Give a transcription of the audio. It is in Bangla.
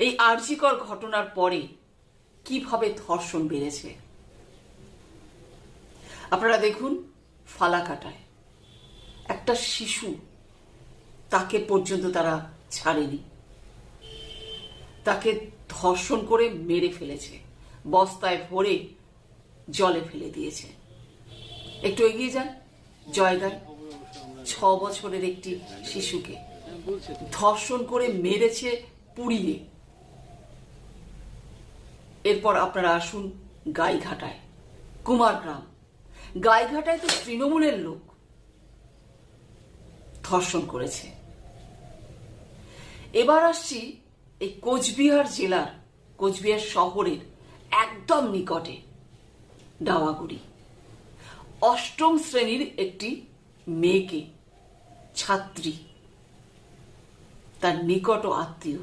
এই আরজিকর ঘটনার পরে কিভাবে ধর্ষণ বেড়েছে। আপনারা দেখুন, ফালাকাটায় একটা শিশু, তাকে পর্যন্ত তারা ছাড়েনি, তাকে ধর্ষণ করে মেরে ফেলেছে, বস্তায় ভরে জলে ফেলে দিয়েছে। একটু এগিয়ে যান, জয়গায় 6 বছরের একটি শিশুকে ধর্ষণ করে মেরেছে পুড়িয়ে। এরপর আপনারা আসুন গাইঘাটায়, কুমারগ্রাম। গাইঘাটায় তো তৃণমূলের লোক ধর্ষণ করেছে। এবার আসছি এই কোচবিহার জেলার, কোচবিহার শহরের একদম নিকটে ডাওয়াগুড়ি। 8ম শ্রেণীর একটি মেয়েকে, ছাত্রী, তার নিকট আত্মীয়